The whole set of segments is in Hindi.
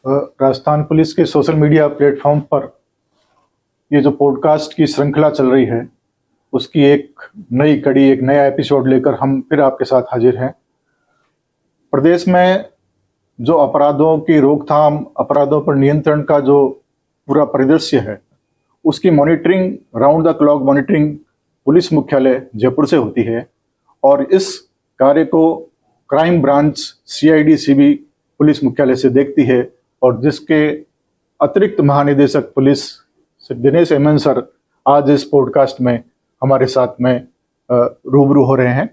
राजस्थान पुलिस के सोशल मीडिया प्लेटफॉर्म पर ये जो पॉडकास्ट की श्रृंखला चल रही है उसकी एक नई कड़ी, एक नया एपिसोड लेकर हम फिर आपके साथ हाजिर हैं। प्रदेश में जो अपराधों की रोकथाम, अपराधों पर नियंत्रण का जो पूरा परिदृश्य है उसकी monitoring, round the clock monitoring police मुख्यालय जयपुर से होती है और इस कार्य को crime branch CID CB police मुख्यालय से देखती है और जिसके अतिरिक्त महानिदेशक पुलिस दिनेश MN सर आज इस पॉडकास्ट में हमारे साथ में रूबरू हो रहे हैं।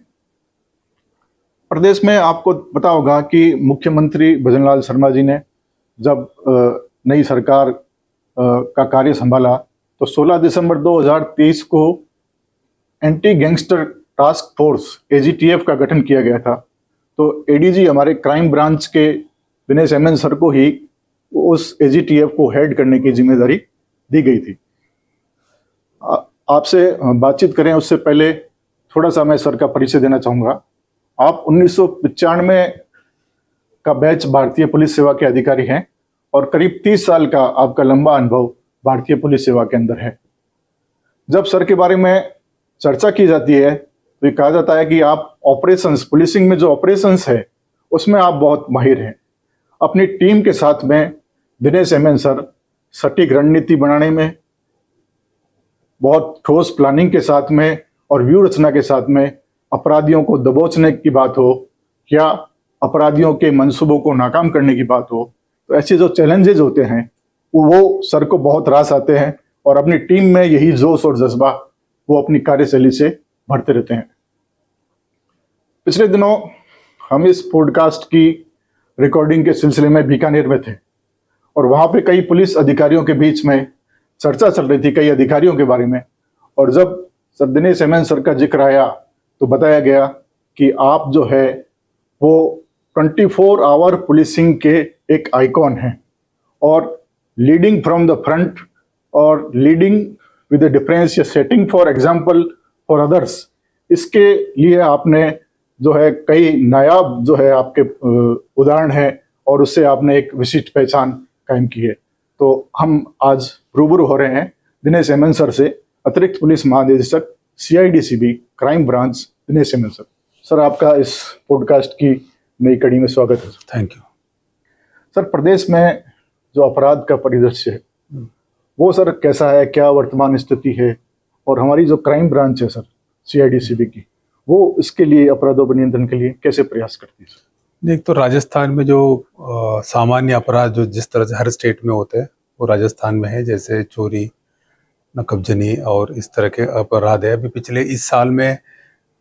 प्रदेश में आपको पता होगा कि मुख्यमंत्री भजनलाल शर्मा जी ने जब नई सरकार का कार्य संभाला तो 16 दिसंबर 2023 को anti gangster task force AGTF का गठन किया गया था। तो ADG हमारे क्राइम ब्रांच के दिनेश MN सर को ही उस AGTF को हेड करने की जिम्मेदारी दी गई थी। आपसे बातचीत करें उससे पहले थोड़ा सा मैं सर का परिचय देना चाहूँगा। आप 1995 का बैच भारतीय पुलिस सेवा के अधिकारी हैं और करीब 30 साल का आपका लंबा अनुभव भारतीय पुलिस सेवा के अंदर है। जब सर के बारे में चर्चा की जाती है तो ये कहा जाता है कि आप ऑपरेशंस, पुलिसिंग में जो ऑपरेशंस है उसमें आप बहुत माहिर हैं। अपनी टीम के साथ में दिनेश MN सर सटीक रणनीति बनाने में, बहुत ठोस प्लानिंग के साथ में और व्यू रचना के साथ में अपराधियों को दबोचने की बात हो या अपराधियों के मंसूबों को नाकाम करने की बात हो, तो ऐसे जो चैलेंजेस होते हैं वो सर को बहुत रास आते हैं और अपनी टीम में यही जोश और जज्बा वो अपनी कार्यशैली से भरते रहते हैं। पिछले दिनों हम इस पॉडकास्ट की रिकॉर्डिंग के सिलसिले में बीकानेर में थे और वहाँ पे कई पुलिस अधिकारियों के बीच में चर्चा चल रही थी कई अधिकारियों के बारे में, और जब सर दिनेश MN सर का जिक्र आया तो बताया गया कि आप जो है वो 24 आवर पुलिसिंग के एक आइकॉन हैं और लीडिंग फ्रॉम द फ्रंट और लीडिंग विद द डिफरेंस या setting for example for others. इसके लिए आपने जो है कई नायाब जो है आपके उदाहरण है और उससे आपने एक विशिष्ट पहचान कायम की है। तो हम आज रूबरू हो रहे हैं दिनेश MN सर से, अतिरिक्त पुलिस महानिदेशक CID CB crime branch Dinesh MN sir. Sir आपका इस पॉडकास्ट की नई कड़ी में स्वागत है। Thank you. सर प्रदेश में जो अपराध का परिदृश्य है वो सर कैसा है, क्या वर्तमान स्थिति है, और हमारी जो क्राइम ब्रांच है सर CID CB की, वो इसके लिए अपराधों पर नियंत्रण के लिए कैसे प्रयास करती है? एक तो राजस्थान में जो सामान्य अपराध जो जिस तरह से हर स्टेट में होते हैं वो राजस्थान में है, जैसे चोरी, नकबजनी और इस तरह के अपराध है। अभी पिछले इस साल में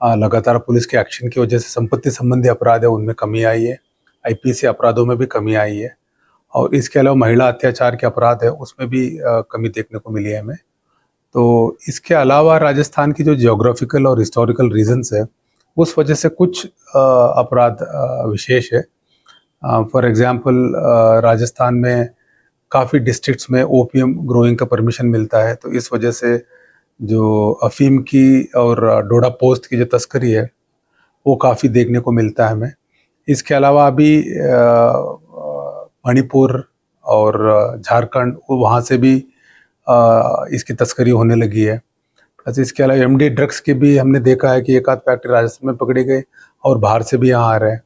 लगातार पुलिस के एक्शन की वजह से संपत्ति संबंधी अपराध है उनमें कमी आई है, IPC अपराधों में भी कमी आई है और इसके अलावा महिला अत्याचार के अपराध है उसमें भी कमी देखने को मिली है हमें। तो इसके अलावा राजस्थान की जो जियोग्राफिकल और हिस्टोरिकल रीजन्स है उस वजह से कुछ अपराध विशेष है। फॉर एग्जांपल राजस्थान में काफ़ी डिस्ट्रिक्ट्स में ओपीएम ग्रोइंग का परमिशन मिलता है, तो इस वजह से जो अफीम की और डोडा पोस्त की जो तस्करी है वो काफ़ी देखने को मिलता है हमें। इसके अलावा अभी मणिपुर और झारखंड वहाँ से भी इसकी तस्करी होने लगी है। प्लस इसके अलावा MD ड्रग्स की भी हमने देखा है कि एक आध फैक्ट्री राजस्थान में पकड़ी गई और बाहर से भी यहाँ आ रहे हैं।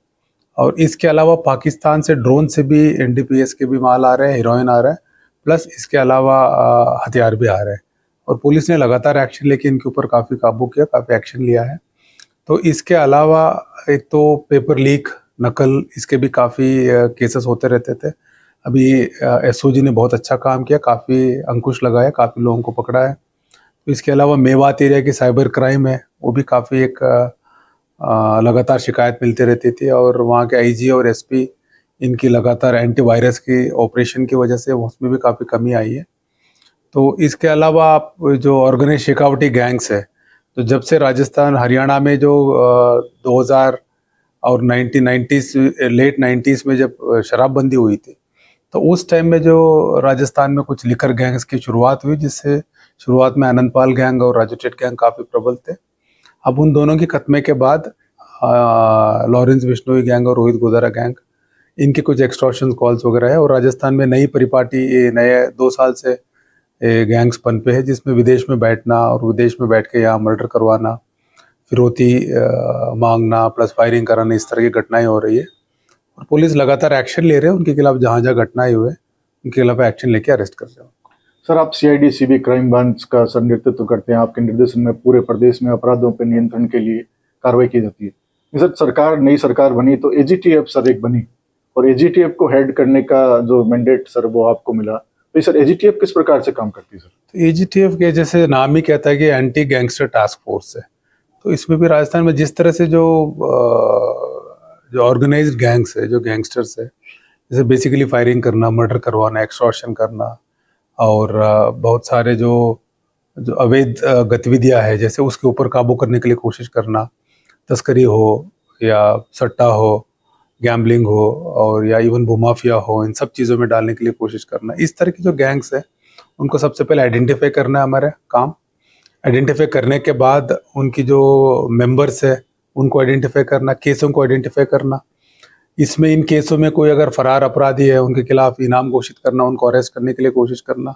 और इसके अलावा पाकिस्तान से ड्रोन से भी NDPS के भी माल आ रहे हैं, हीरोइन आ रहा है, प्लस इसके अलावा हथियार भी आ रहे हैं और पुलिस ने लगातार एक्शन लेके इनके ऊपर काफ़ी काबू किया, काफ़ी एक्शन लिया है। तो इसके अलावा एक तो पेपर लीक, नकल, इसके भी काफ़ी केसेस होते रहते थे। अभी SOG ने बहुत अच्छा काम किया, काफ़ी अंकुश लगाया, काफ़ी लोगों को पकड़ा है। तो इसके अलावा मेवात एरिया की साइबर क्राइम है वो भी काफ़ी एक लगातार शिकायत मिलती रहती थी और वहाँ के IG और SP इनकी लगातार एंटीवायरस की ऑपरेशन की वजह से उसमें भी काफ़ी कमी आई है। तो इसके अलावा आप जो ऑर्गेनाइज शेखावटी गैंग्स है, तो जब से राजस्थान हरियाणा में जो 2000 और 1990s लेट 90s में जब शराबबंदी हुई थी तो उस टाइम में जो राजस्थान में कुछ लिकर गैंग्स की शुरुआत हुई, जिससे शुरुआत में आनंदपाल गैंग और राजू टेट गैंग काफ़ी प्रबल थे। अब उन दोनों के खत्मे के बाद लॉरेंस बिश्नोई गैंग और रोहित गोदारा गैंग इनके कुछ एक्सटॉर्शन कॉल्स वगैरह है। और राजस्थान में नई परिपाटी, ये नए 2 साल से गैंग्स पनपे है, जिसमें विदेश में बैठना और विदेश में बैठ के यहाँ मर्डर करवाना, फिरौती मांगना प्लस फायरिंग कराना, इस तरह की घटनाएं हो रही है। और पुलिस लगातार एक्शन ले रहे हैं उनके खिलाफ, जहाँ जहाँ घटनाएं हुए उनके खिलाफ एक्शन लेके अरेस्ट कर रहे हैं। सर, आप सीआईडी सीबी क्राइम ब्रांच का सर नेतृत्व करते हैं। आपके निर्देशन में पूरे प्रदेश में अपराधों पर नियंत्रण के लिए कार्रवाई की जाती है। सर, नई सरकार बनी तो एजीटीएफ सर एक बनी, और एजीटीएफ को हेड करने का जो मैंडेट सर वो आपको मिला, तो सर एजीटीएफ किस प्रकार से काम करती है सर? तो एजीटीएफ के जैसे नाम ही कहता है कि एंटी गैंगस्टर टास्क फोर्स है, तो इसमें भी राजस्थान में जिस तरह से जो ऑर्गेनाइज्ड गैंग्स है, जो गैंगस्टर्स है, जैसे बेसिकली फायरिंग करना, मर्डर करवाना, एक्सटॉर्शन करना, और बहुत सारे जो अवैध गतिविधियां है, जैसे उसके ऊपर काबू करने के लिए कोशिश करना, तस्करी हो या सट्टा हो, गैम्बलिंग हो, और या इवन भूमाफिया हो, इन सब चीज़ों में डालने के लिए कोशिश करना। इस तरह की जो गैंग्स है उनको सबसे पहले आइडेंटिफाई करना है हमारा काम। आइडेंटिफाई करने के बाद उनकी जो मेंबर्स है उनको आइडेंटिफाई करना, केसों को आइडेंटिफाई करना। इसमें इन केसों में कोई अगर फरार अपराधी है उनके खिलाफ इनाम घोषित करना, उनको अरेस्ट करने के लिए कोशिश करना,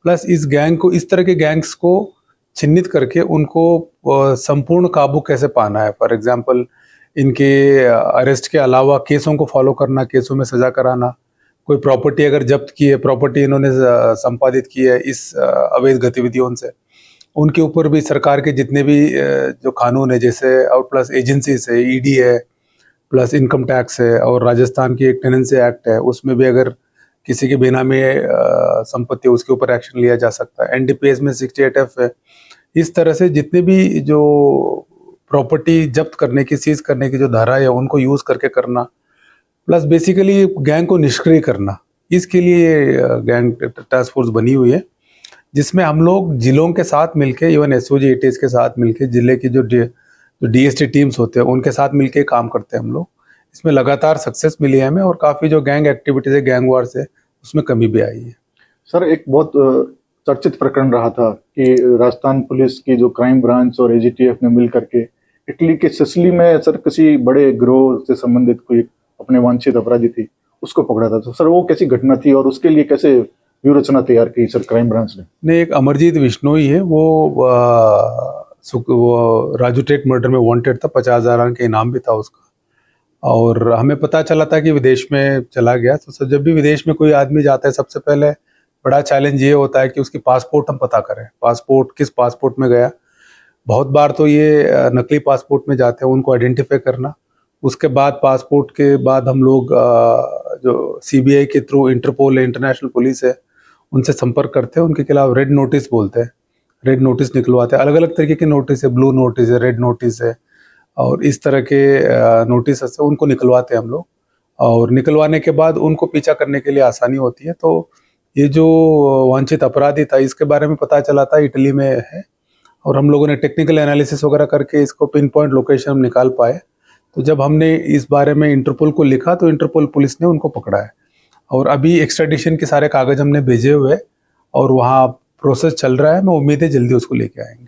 प्लस इस गैंग को, इस तरह के गैंग्स को चिन्हित करके उनको संपूर्ण काबू कैसे पाना है। फॉर एग्जांपल, इनके अरेस्ट के अलावा केसों को फॉलो करना, केसों में सजा कराना, कोई प्रॉपर्टी अगर जब्त की है, प्रॉपर्टी इन्होंने संपादित की है इस अवैध गतिविधियों से, उनके ऊपर भी सरकार के जितने भी जो कानून है, जैसे और प्लस एजेंसीज है, ईडी है, प्लस इनकम टैक्स है, और राजस्थान की एक टेनेंसी एक्ट है, उसमें भी अगर किसी के बेनामी संपत्ति है उसके ऊपर एक्शन लिया जा सकता है। एनडीपीएस में 68F है। इस तरह से जितने भी जो प्रॉपर्टी जब्त करने की, सीज करने की जो धारा है उनको यूज करके करना, प्लस बेसिकली गैंग को निष्क्रिय करना। इसके लिए गैंग टास्क फोर्स बनी हुई है, जिसमें हम लोग जिलों के साथ मिलके, इवन एसओजी एटीएस के साथ मिलके, जिले की जो डीएसटी टीम्स होते हैं उनके साथ मिलके काम करते हैं हम लोग। इसमें लगातार सक्सेस मिली है हमें, और काफ़ी जो गैंग एक्टिविटीज है, गैंग वार्स है, उसमें कमी भी आई है। सर, एक बहुत चर्चित प्रकरण रहा था कि राजस्थान पुलिस की जो क्राइम ब्रांच और एजीटीएफ ने मिल करके इटली के सिसिली में सर किसी बड़े गिरोह से संबंधित कोई अपने वांछित अपराधी थी, उसको पकड़ा था। तो सर वो कैसी घटना थी और उसके लिए कैसे व्यूह रचना तैयार की सर क्राइम ब्रांच ने? एक अमरजीत विश्नोई है, वो राजू टेट मर्डर में वांटेड था, 50,000 का इनाम भी था उसका, और हमें पता चला था कि विदेश में चला गया। तो सर, जब भी विदेश में कोई आदमी जाता है, सबसे पहले बड़ा चैलेंज ये होता है कि उसकी पासपोर्ट हम पता करें, पासपोर्ट किस पासपोर्ट में गया। बहुत बार तो ये नकली पासपोर्ट में जाते हैं, उनको आइडेंटिफाई करना। उसके बाद पासपोर्ट के बाद हम लोग जो सीबीआई के थ्रू इंटरपोल है, इंटरनेशनल पुलिस है, उनसे संपर्क करते हैं, उनके खिलाफ रेड नोटिस बोलते हैं, रेड नोटिस निकलवाते हैं। अलग अलग तरीके के नोटिस है, ब्लू नोटिस है, रेड नोटिस है, और इस तरह के नोटिस से उनको निकलवाते हैं हम लोग। और निकलवाने के बाद उनको पीछा करने के लिए आसानी होती है। तो ये जो वांछित अपराधी था, इसके बारे में पता चला था इटली में है, और हम लोगों ने टेक्निकल एनालिसिस वगैरह करके इसको पिन पॉइंट लोकेशन हम निकाल पाए। तो जब हमने इस बारे में इंटरपोल को लिखा तो इंटरपोल पुलिस ने उनको पकड़ा है, और अभी एक्स्ट्राडिशन के सारे कागज हमने भेजे हुए और वहाँ प्रोसेस चल रहा है। मैं उम्मीद है जल्दी उसको लेके आएंगे।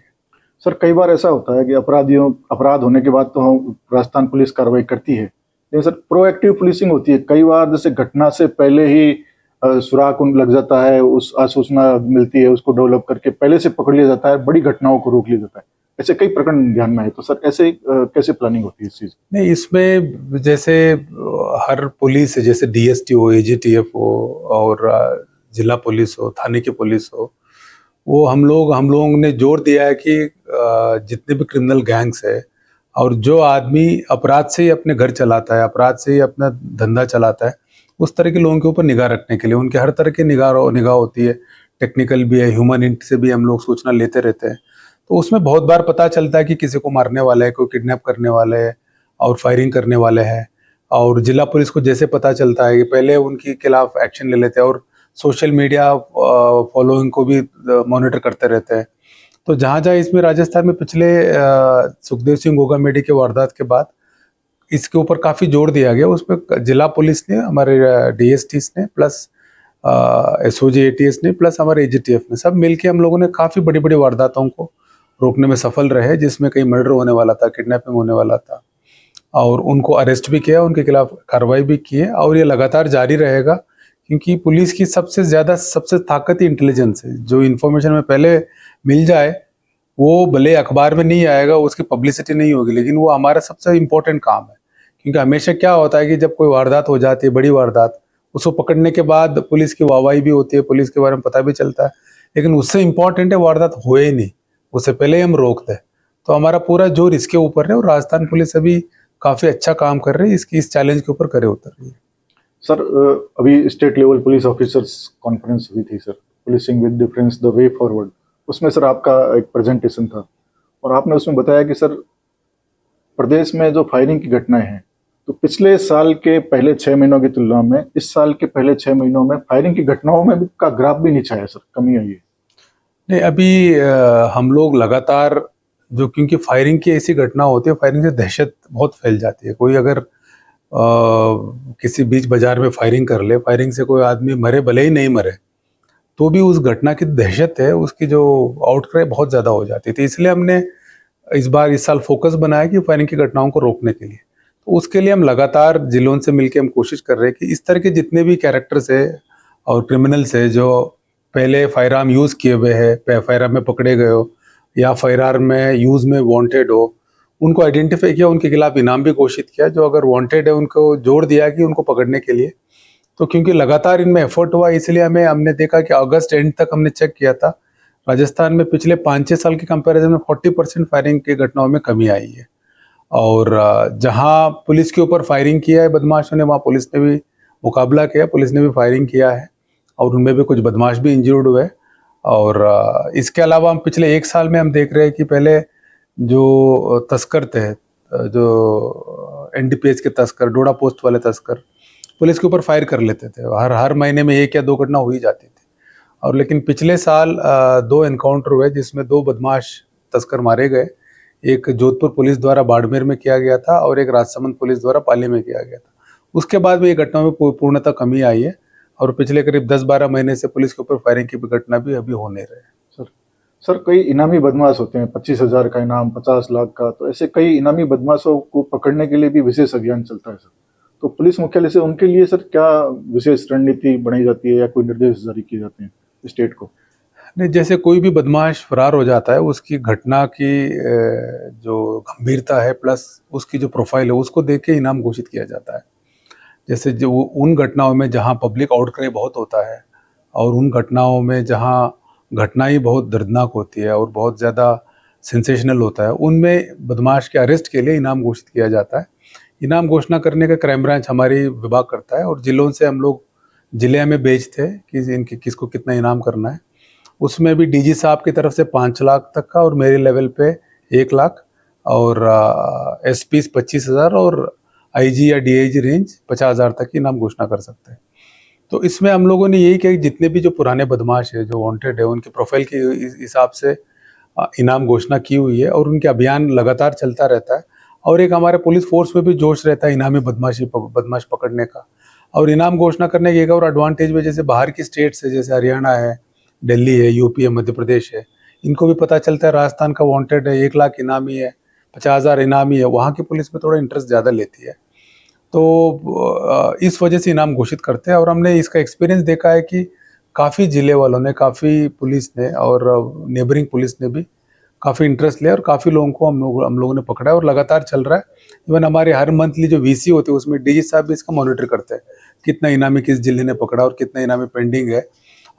सर, कई बार ऐसा होता है कि अपराध होने के बाद तो हम राजस्थान पुलिस कार्रवाई करती है, लेकिन सर प्रोएक्टिव पुलिसिंग होती है। कई बार जैसे घटना से पहले ही सुराग लग जाता है, उस सूचना मिलती है, उसको डेवलप करके पहले से पकड़ लिया जाता है, बड़ी घटनाओं को रोक लिया जाता है। ऐसे कई प्रकरण ध्यान में है। तो सर ऐसे कैसे प्लानिंग होती है इस चीज? नहीं, इसमें जैसे हर पुलिस है, जैसे डीएसटी हो, एजीटीएफ हो, और जिला पुलिस हो, थाने की पुलिस हो, वो हम लोगों ने जोर दिया है कि जितने भी क्रिमिनल गैंग्स है, और जो आदमी अपराध से ही अपने घर चलाता है, अपराध से ही अपना धंधा चलाता है, उस तरह के लोगों के ऊपर निगाह रखने के लिए उनके हर तरह की निगाह होती है। टेक्निकल भी है, ह्यूमन इंट से भी हम लोग सूचना लेते रहते हैं। तो उसमें बहुत बार पता चलता है कि किसी को मारने वाला है, कोई किडनैप करने वाले है और फायरिंग करने वाले हैं। और जिला पुलिस को जैसे पता चलता है कि पहले उनके खिलाफ एक्शन ले लेते हैं, और सोशल मीडिया फॉलोइंग को भी मॉनिटर करते रहते हैं। तो जहाँ जहाँ इसमें राजस्थान में पिछले सुखदेव सिंह गोगामेडी के वारदात के बाद इसके ऊपर काफ़ी जोर दिया गया। उसमें जिला पुलिस ने, हमारे डीएसटीस ने, प्लस एसओजी एटीएस ने, प्लस हमारे एजीटीएफ ने, सब मिलके हम लोगों ने काफ़ी बड़ी बड़ी वारदातों को रोकने में सफल रहे, जिसमें कई मर्डर होने वाला था, किडनैपिंग होने वाला था। और उनको अरेस्ट भी किया, उनके खिलाफ कार्रवाई भी की है और ये लगातार जारी रहेगा, क्योंकि पुलिस की सबसे ताकत ही इंटेलिजेंस है। जो इन्फॉर्मेशन हमें पहले मिल जाए वो भले अखबार में नहीं आएगा, उसकी पब्लिसिटी नहीं होगी, लेकिन वो हमारा सबसे इम्पोर्टेंट काम है। क्योंकि हमेशा क्या होता है कि जब कोई वारदात हो जाती है, बड़ी वारदात, उसको पकड़ने के बाद पुलिस की वाहवाही भी होती है, पुलिस के बारे में पता भी चलता है, लेकिन उससे इम्पोर्टेंट है वारदात होए ही नहीं, उससे पहले ही हम रोक दें। तो हमारा पूरा जोर इसके ऊपर है और राजस्थान पुलिस अभी काफ़ी अच्छा काम कर रही है, इस चैलेंज के ऊपर खरे उतर रही है। सर, अभी state level police officers conference हुई थी sir, policing with difference the way forward. उसमें सर आपका एक प्रेजेंटेशन था और आपने उसमें बताया कि सर प्रदेश में जो फायरिंग की घटनाएं हैं, तो पिछले साल के पहले 6 महीनों की तुलना में इस साल के पहले 6 महीनों में फायरिंग की घटनाओं में का ग्राफ भी नीचे आया सर, कमी आई है। नहीं, अभी हम लोग लगातार जो, क्योंकि फायरिंग की ऐसी घटना होती है, फायरिंग से दहशत बहुत फैल जाती है। कोई अगर किसी बीच बाजार में फायरिंग कर ले, फायरिंग से कोई आदमी मरे, भले ही नहीं मरे, तो भी उस घटना की दहशत है, उसकी जो आउटक्राई बहुत ज़्यादा हो जाती थी। इसलिए हमने इस साल फोकस बनाया कि फायरिंग की घटनाओं को रोकने के लिए। तो उसके लिए हम लगातार जिलों से मिलकर हम कोशिश कर रहे हैं कि इस तरह के जितने भी कैरेक्टर्स है और क्रिमिनल्स है जो पहले फायर आर्म यूज़ किए हुए हैं, फायर आर्म में पकड़े गए हो या फायर आर्म में यूज़ में वांटेड हो, उनको आइडेंटिफाई किया, उनके खिलाफ इनाम भी घोषित किया। जो अगर वांटेड है उनको जोड़ दिया कि उनको पकड़ने के लिए। तो क्योंकि लगातार इनमें एफर्ट हुआ, इसलिए हमने देखा कि अगस्त एंड तक हमने चेक किया था, राजस्थान में पिछले 5-6 साल के कंपैरिजन में 40% फायरिंग की घटनाओं में कमी आई है। और जहां पुलिस के ऊपर फायरिंग किया है बदमाशों ने, वहां पुलिस ने भी मुकाबला किया, पुलिस ने भी फायरिंग किया है और उनमें भी कुछ बदमाश भी इंजर्ड हुए। और इसके अलावा हम पिछले 1 साल में हम देख रहे हैं कि पहले जो तस्कर थे, जो एनडीपीएस के तस्कर, डोडा पोस्ट वाले तस्कर, पुलिस के ऊपर फायर कर लेते थे। हर महीने में 1 या 2 घटना हो ही जाती थी। और लेकिन पिछले साल 2 एनकाउंटर हुए जिसमें 2 बदमाश तस्कर मारे गए। एक जोधपुर पुलिस द्वारा बाड़मेर में किया गया था और एक राजसमंद पुलिस द्वारा पाली में किया गया था। उसके बाद में ये घटनाओं में पूर्णतः कमी आई है और पिछले करीब 10-12 महीने से पुलिस के ऊपर फायरिंग की घटना भी अभी हो नहीं रहे। सर, कई इनामी बदमाश होते हैं, 25,000 का इनाम, 50 लाख का, तो ऐसे कई इनामी बदमाशों को पकड़ने के लिए भी विशेष अभियान चलता है सर। तो पुलिस मुख्यालय से उनके लिए सर क्या विशेष रणनीति बनाई जाती है या कोई निर्देश जारी किए जाते हैं स्टेट को? नहीं, जैसे कोई भी बदमाश फरार हो जाता है, उसकी घटना की जो गंभीरता है प्लस उसकी जो प्रोफाइल है, उसको देख के इनाम घोषित किया जाता है। जैसे जो उन घटनाओं में जहां पब्लिक आउटक्राई बहुत होता है और उन घटनाओं में जहां घटना ही बहुत दर्दनाक होती है और बहुत ज़्यादा सेंसेशनल होता है, उनमें बदमाश के अरेस्ट के लिए इनाम घोषित किया जाता है। इनाम घोषणा करने का क्राइम ब्रांच हमारी विभाग करता है और जिलों से हम लोग जिले में भेजते हैं कि इनके किसको कितना इनाम करना है। उसमें भी डीजी साहब की तरफ से 5 लाख तक का और मेरे लेवल पे 1 लाख और एसपी 25,000 और आईजी या डीआईजी रेंज 50,000 तक की इनाम घोषणा कर सकते हैं। तो इसमें हम लोगों ने यही किया कि जितने भी जो पुराने बदमाश है, जो वांटेड है, उनके प्रोफाइल के हिसाब से इनाम घोषणा की हुई है और उनके अभियान लगातार चलता रहता है। और एक हमारे पुलिस फोर्स में भी जोश रहता है इनामी बदमाश पकड़ने का। और इनाम घोषणा करने के एक और एडवांटेज में, जैसे बाहर की स्टेट्स है, जैसे हरियाणा है, दिल्ली है, यूपी है, मध्य प्रदेश है, इनको भी पता चलता है राजस्थान का वांटेड है, 1 लाख इनामी है, 50,000 इनामी है, वहाँ की पुलिस में थोड़ा इंटरेस्ट ज़्यादा लेती है। तो इस वजह से इनाम घोषित करते हैं और हमने इसका एक्सपीरियंस देखा है कि काफ़ी जिले वालों ने, काफ़ी पुलिस ने और नेबरिंग पुलिस ने भी काफ़ी इंटरेस्ट लिया और काफ़ी लोगों को हम लोगों ने पकड़ा है और लगातार चल रहा है। इवन हमारे हर मंथली जो वीसी होते हैं उसमें डीजी साहब भी इसका मॉनिटर करते हैं, कितना इनामी किस जिले ने पकड़ा और कितना इनामी पेंडिंग है।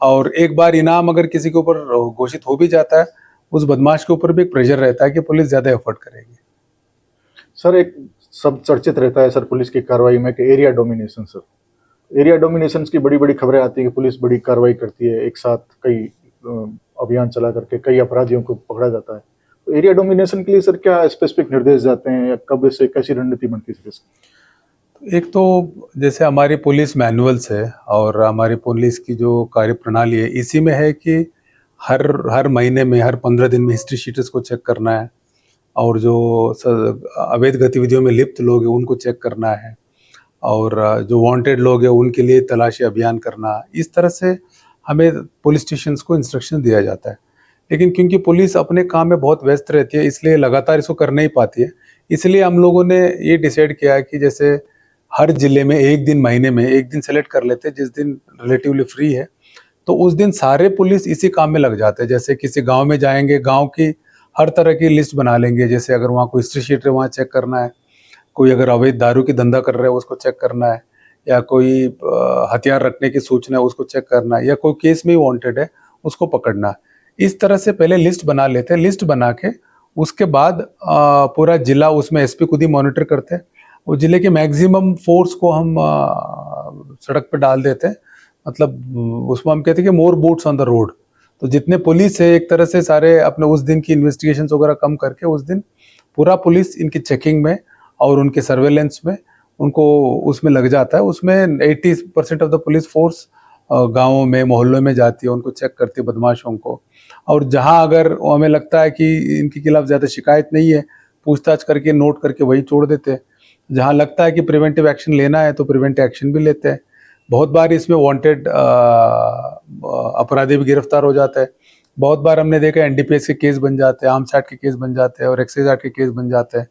और एक बार इनाम अगर किसी के ऊपर घोषित हो भी जाता है, उस बदमाश के ऊपर भी एक प्रेशर रहता है कि पुलिस ज़्यादा एफर्ट करेगी। सर, एक सब चर्चित रहता है सर पुलिस की कार्रवाई में कि area domination. Sir, area domination की बड़ी बड़ी खबरें आती हैं कि पुलिस बड़ी कार्रवाई करती है, एक साथ कई अभियान चला करके कई अपराधियों को पकड़ा जाता है। तो एरिया डोमिनेशन के लिए सर क्या स्पेसिफिक निर्देश जाते हैं या कब से कैसी रणनीति बनती है सर? एक तो जैसे हमारी पुलिस मैनुअल्स है और हमारी पुलिस की जो कार्य प्रणाली है, इसी में है कि हर महीने में, हर 15 दिन में हिस्ट्री शीटर्स को चेक करना है और जो अवैध गतिविधियों में लिप्त लोग हैं उनको चेक करना है और जो वांटेड लोग हैं उनके लिए तलाशी अभियान करना। इस तरह से हमें पुलिस स्टेशंस को इंस्ट्रक्शन दिया जाता है। लेकिन क्योंकि पुलिस अपने काम में बहुत व्यस्त रहती है, इसलिए लगातार इसको कर नहीं पाती है। इसलिए हम लोगों ने ये डिसाइड किया कि जैसे हर जिले में एक दिन, महीने में एक दिन सेलेक्ट कर लेते हैं जिस दिन रिलेटिवली फ्री है, तो उस दिन सारे पुलिस इसी काम में लग जाते हैं। जैसे किसी गांव में जाएंगे, गांव की हर तरह की लिस्ट बना लेंगे, जैसे अगर वहाँ कोई हिस्ट्री शीट है वहाँ चेक करना है, कोई अगर अवैध दारू की धंधा कर रहा है उसको चेक करना है, या कोई हथियार रखने की सूचना है उसको चेक करना है, या कोई केस में वांटेड है उसको पकड़ना है। इस तरह से पहले लिस्ट बना लेते हैं। लिस्ट बना के उसके बाद पूरा जिला उसमें एसपी खुद ही मॉनिटर करते हैं। वो जिले के मैक्सिमम फोर्स को हम सड़क पर डाल देते हैं, मतलब उसमें हम कहते हैं कि मोर बूट्स ऑन द रोड। तो जितने पुलिस है एक तरह से सारे अपने उस दिन की इन्वेस्टिगेशन वगैरह कम करके उस दिन पूरा पुलिस इनकी चेकिंग में और उनके सर्वेलेंस में उनको उसमें लग जाता है। उसमें 80% ऑफ द पुलिस फोर्स गाँवों में, मोहल्लों में जाती है, उनको चेक करती है बदमाशों को। और जहाँ अगर हमें लगता है कि इनके खिलाफ ज़्यादा शिकायत नहीं है, पूछताछ करके नोट करके वही छोड़ देते हैं। जहाँ लगता है कि प्रिवेंटिव एक्शन लेना है तो प्रिवेंटिव एक्शन भी लेते हैं। बहुत बार इसमें वांटेड अपराधी भी गिरफ्तार हो जाता है। बहुत बार हमने देखा एनडीपीएस के केस बन जाते हैं, आर्म्स एक्ट के केस बन जाते हैं और एक्साइज एक्ट के केस बन जाते हैं।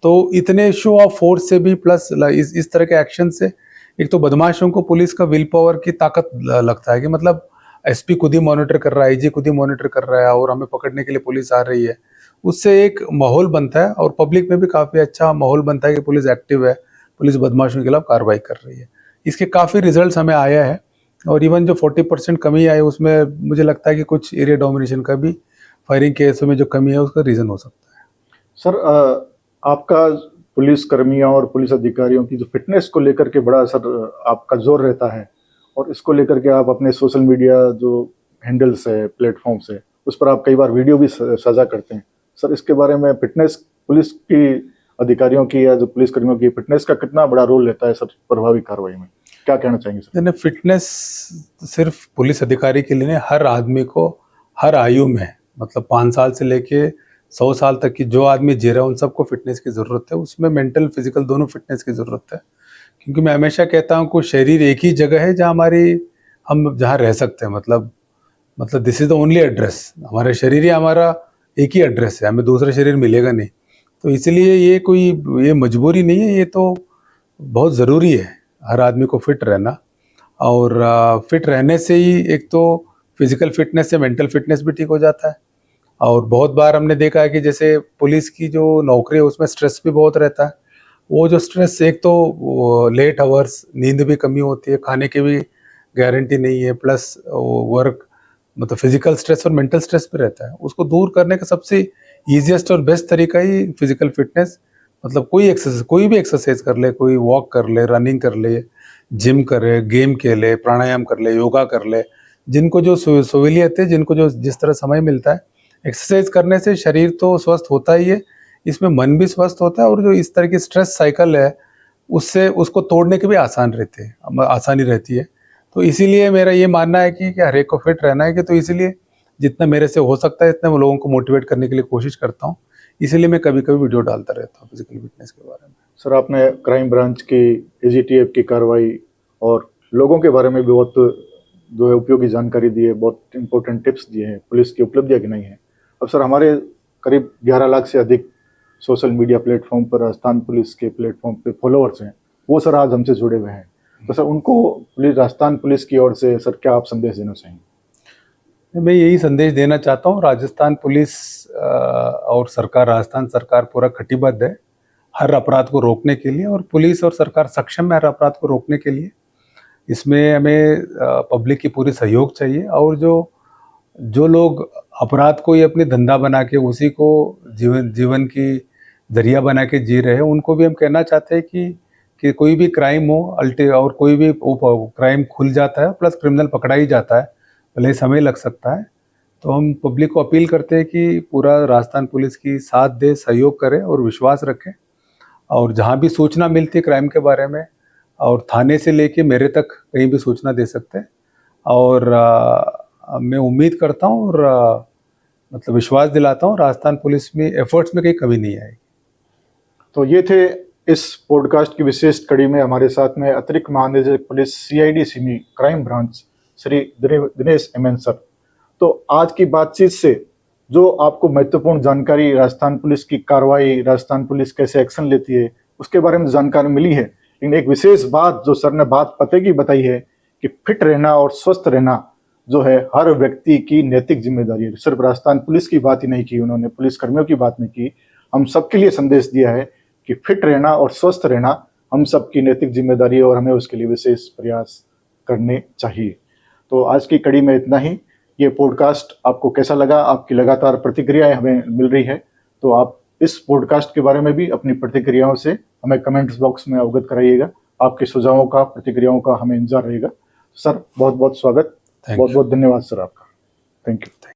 तो इतने शो ऑफ फोर्स से भी प्लस इस तरह के एक्शन से एक तो बदमाशों को पुलिस का विल पावर की ताकत लगता है कि मतलब एसपी खुद ही मॉनिटर कर रहा है, आईजी खुद ही मॉनिटर कर रहा है और हमें पकड़ने के लिए पुलिस आ रही है। उससे एक माहौल बनता है और पब्लिक में भी काफ़ी अच्छा माहौल बनता है कि पुलिस एक्टिव है, पुलिस बदमाशों के खिलाफ कार्रवाई कर रही है। इसके काफ़ी रिजल्ट्स हमें आया है और इवन जो 40% कमी आई उसमें मुझे लगता है कि कुछ एरिया डोमिनेशन का भी, फायरिंग केसों में जो कमी है उसका रीज़न हो सकता है। सर, आपका पुलिस कर्मियों और पुलिस अधिकारियों की जो फिटनेस को लेकर के बड़ा आपका जोर रहता है और इसको लेकर के आप अपने सोशल मीडिया जो हैंडल्स है, प्लेटफॉर्म्स है, उस पर आप कई बार वीडियो भी साझा करते हैं। सर, इसके बारे में फिटनेस पुलिस की अधिकारियों की या जो पुलिस कर्मियों की फिटनेस का कितना बड़ा रोल रहता है सर प्रभावी कार्रवाई में, क्या कहना चाहेंगे सर? फिटनेस सिर्फ पुलिस अधिकारी के लिए नहीं, हर आदमी को हर आयु में, मतलब 5 साल से लेके 100 साल तक की जो आदमी जी रहा है उन सबको फिटनेस की ज़रूरत है। उसमें मेंटल फिजिकल दोनों फिटनेस की ज़रूरत है। क्योंकि मैं हमेशा कहता हूँ कि शरीर एक ही जगह है जहाँ हम जहाँ रह सकते हैं, मतलब this is the only address. हमारा शरीर ही हमारा एक ही एड्रेस है, हमें दूसरा शरीर मिलेगा नहीं। तो इसलिए ये मजबूरी नहीं है, ये तो बहुत ज़रूरी है हर आदमी को फिट रहना। और फिट रहने से ही एक तो फिजिकल फिटनेस से मेंटल फिटनेस भी ठीक हो जाता है। और बहुत बार हमने देखा है कि जैसे पुलिस की जो नौकरी है उसमें स्ट्रेस भी बहुत रहता है। वो जो स्ट्रेस, एक तो लेट आवर्स, नींद भी कमी होती है, खाने की भी गारंटी नहीं है, प्लस वर्क मतलब फिजिकल स्ट्रेस और मेंटल स्ट्रेस भी रहता है। उसको दूर करने का सबसे ईजिएस्ट और बेस्ट तरीका ही फिजिकल फिटनेस, मतलब कोई भी एक्सरसाइज कर ले, कोई वॉक कर ले, रनिंग कर ले, जिम करे, गेम खेले, प्राणायाम कर ले, योगा कर ले। जिनको जो सहूलियत है, जिनको जो जिस तरह समय मिलता है, एक्सरसाइज करने से शरीर तो स्वस्थ होता ही है, इसमें मन भी स्वस्थ होता है और जो इस तरह की स्ट्रेस साइकिल है उससे उसको तोड़ने की भी आसानी रहती है। तो इसीलिए मेरा ये मानना है कि हर एक को फिट रहना है, कि तो इसीलिए जितना मेरे से हो सकता है इतना मैं लोगों को मोटिवेट करने के लिए कोशिश करता हूँ। इसीलिए मैं कभी कभी वीडियो डालता रहता हूँ फिजिकल फिटनेस के बारे में। सर, आपने क्राइम ब्रांच की एजीटीएफ की कार्रवाई और लोगों के बारे में भी बहुत जो है उपयोगी जानकारी दी है, बहुत इंपॉर्टेंट टिप्स दिए हैं, पुलिस की उपलब्धियाँ गिनाई हैं। अब सर, हमारे करीब 11 लाख से अधिक सोशल मीडिया प्लेटफॉर्म पर राजस्थान पुलिस के प्लेटफॉर्म पे फॉलोअर्स हैं, वो सर आज हमसे जुड़े हुए हैं। तो सर, उनको राजस्थान पुलिस की ओर से सर क्या आप संदेश देना चाहेंगे? मैं यही संदेश देना चाहता हूँ, राजस्थान पुलिस और सरकार, राजस्थान सरकार पूरा कटिबद्ध है हर अपराध को रोकने के लिए, और पुलिस और सरकार सक्षम है हर अपराध को रोकने के लिए। इसमें हमें पब्लिक की पूरी सहयोग चाहिए, और जो लोग अपराध को ही अपनी धंधा बना के उसी को जीवन की जरिया बना के जी रहे हैं, उनको भी हम कहना चाहते हैं कि कोई भी क्राइम हो और कोई भी क्राइम खुल जाता है, प्लस क्रिमिनल पकड़ा ही जाता है, भले समय लग सकता है। तो हम पब्लिक को अपील करते हैं कि पूरा राजस्थान पुलिस की साथ दे, सहयोग करें और विश्वास रखें। और जहाँ भी सूचना मिलती है क्राइम के बारे में, और थाने से लेके मेरे तक कहीं भी सूचना दे सकते हैं। और मैं उम्मीद करता हूँ और मतलब विश्वास दिलाता हूँ, राजस्थान पुलिस में एफर्ट्स में कहीं कमी नहीं आएगी। तो ये थे इस पॉडकास्ट की विशेष कड़ी में हमारे साथ में अतिरिक्त महानिदेशक police CID Simi crime branch Shri Dinesh MN sir. तो आज की बातचीत से जो आपको महत्वपूर्ण जानकारी राजस्थान पुलिस की कार्रवाई, राजस्थान पुलिस कैसे एक्शन लेती है, उसके बारे में जानकारी मिली है। लेकिन एक विशेष बात जो सर ने बात पते की बताई है कि फिट रहना और स्वस्थ रहना जो है हर व्यक्ति की नैतिक जिम्मेदारी है। सिर्फ राजस्थान पुलिस की बात ही नहीं की उन्होंने, पुलिस कर्मियों की बात नहीं की, हम सबके लिए संदेश दिया है कि फिट रहना और स्वस्थ रहना हम सबकी नैतिक जिम्मेदारी है और हमें उसके लिए विशेष प्रयास करने चाहिए। तो आज की कड़ी में इतना ही। ये पॉडकास्ट आपको कैसा लगा? आपकी लगातार प्रतिक्रियाएं हमें मिल रही है, तो आप इस पॉडकास्ट के बारे में भी अपनी प्रतिक्रियाओं से हमें कमेंट्स बॉक्स में अवगत कराइएगा। आपके सुझावों का, प्रतिक्रियाओं का हमें इंतजार रहेगा। सर बहुत बहुत स्वागत, बहुत बहुत धन्यवाद सर आपका। Thank you.